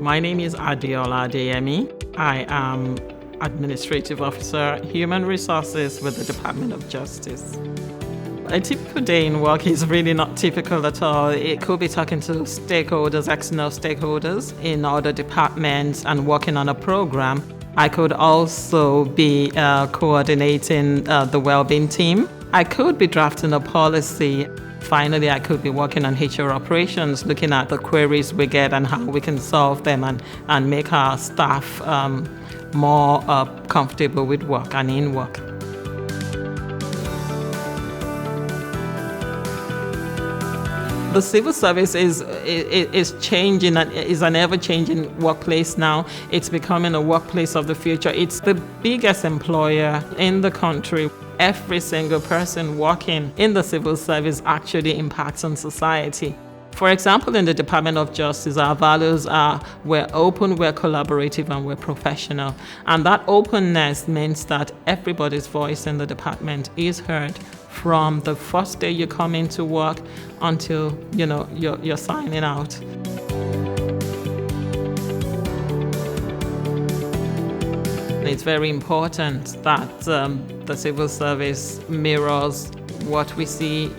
My name is Adeola. I am Administrative Officer, Human Resources with the Department of Justice. A typical day in work is really not typical at all. It could be talking to stakeholders, external stakeholders in other departments and working on a program. I could also be coordinating the well-being team. I could be drafting a policy. Finally, I could be working on HR operations, looking at the queries we get and how we can solve them and make our staff more comfortable with work and in work. The civil service is changing and is an ever-changing workplace now. It's becoming a workplace of the future. It's the biggest employer in the country. Every single person working in the civil service actually impacts on society. For example, in the Department of Justice, our values are we're open, we're collaborative, and we're professional. And that openness means that everybody's voice in the department is heard from the first day you come into work until you're signing out. It's very important that the civil service mirrors what we see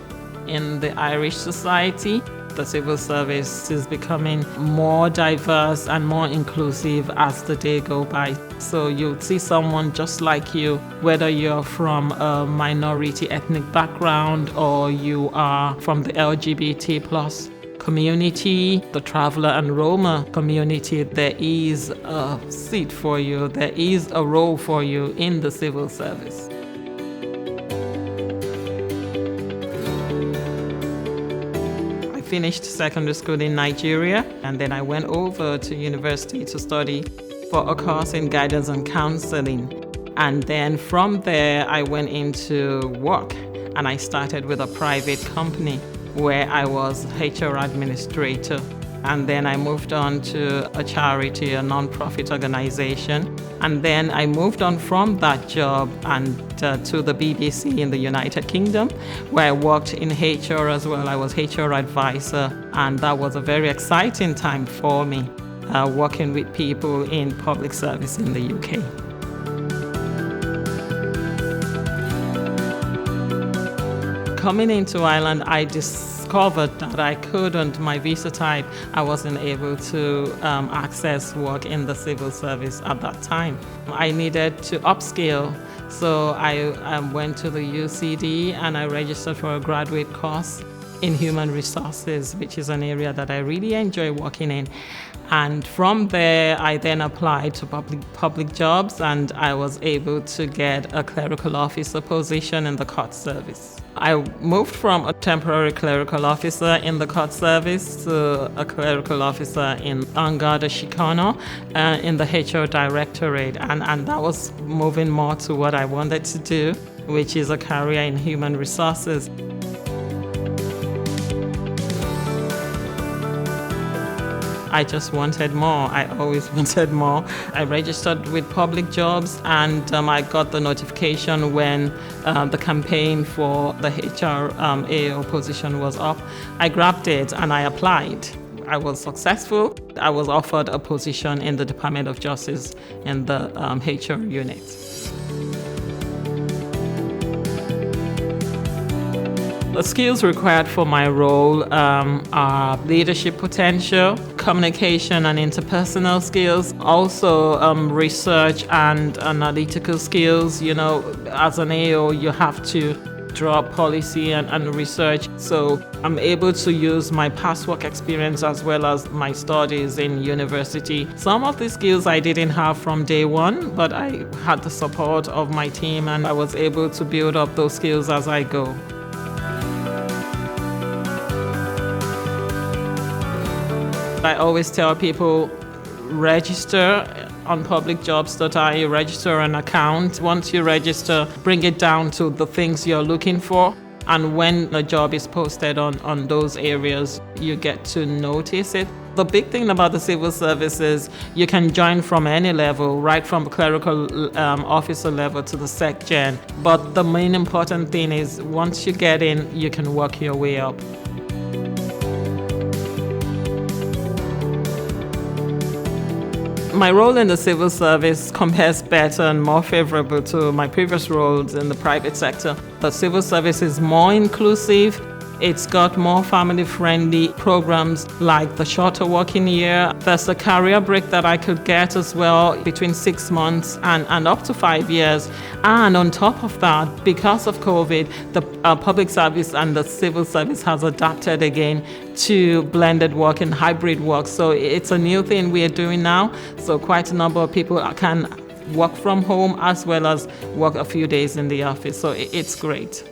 in the Irish society. The civil service is becoming more diverse and more inclusive as the day go by. So you'll see someone just like you, whether you're from a minority ethnic background or you are from the LGBT plus community, the traveler and Roma community. There is a seat for you, there is a role for you in the civil service. Finished secondary school in Nigeria, and then I went over to university to study for a course in guidance and counseling. And then from there, I went into work, and I started with a private company where I was HR administrator. And then I moved on to a charity, a non-profit organization. And then I moved on from that job and to the BBC in the United Kingdom, where I worked in HR as well. I was HR advisor, and that was a very exciting time for me, working with people in public service in the UK. Coming into Ireland, I discovered that I couldn't, my visa type, I wasn't able to access work in the civil service at that time. I needed to upskill, so I went to the UCD and I registered for a graduate course in human resources, which is an area that I really enjoy working in. And from there, I then applied to public jobs, and I was able to get a clerical officer position in the court service. I moved from a temporary clerical officer in the court service to a clerical officer in Garda Síochána in the HR directorate, and that was moving more to what I wanted to do, which is a career in human resources. I just wanted more. I always wanted more. I registered with public jobs, and I got the notification when the campaign for the HR AO position was up. I grabbed it and I applied. I was successful. I was offered a position in the Department of Justice in the HR unit. The skills required for my role are leadership potential, communication and interpersonal skills, also research and analytical skills. As an AO, you have to draw policy and research. So I'm able to use my past work experience as well as my studies in university. Some of the skills I didn't have from day one, but I had the support of my team and I was able to build up those skills as I go. I always tell people, register on publicjobs.ie, register an account. Once you register, bring it down to the things you're looking for. And when a job is posted on those areas, you get to notice it. The big thing about the civil service is you can join from any level, right from clerical officer level to the SecGen. But the main important thing is once you get in, you can work your way up. My role in the civil service compares better and more favorable to my previous roles in the private sector. The civil service is more inclusive. It's got more family-friendly programs like the shorter working year. There's a career break that I could get as well between 6 months and up to 5 years. And on top of that, because of COVID, the public service and the civil service has adapted again to blended work and hybrid work. So it's a new thing we are doing now. So quite a number of people can work from home as well as work a few days in the office. So it's great.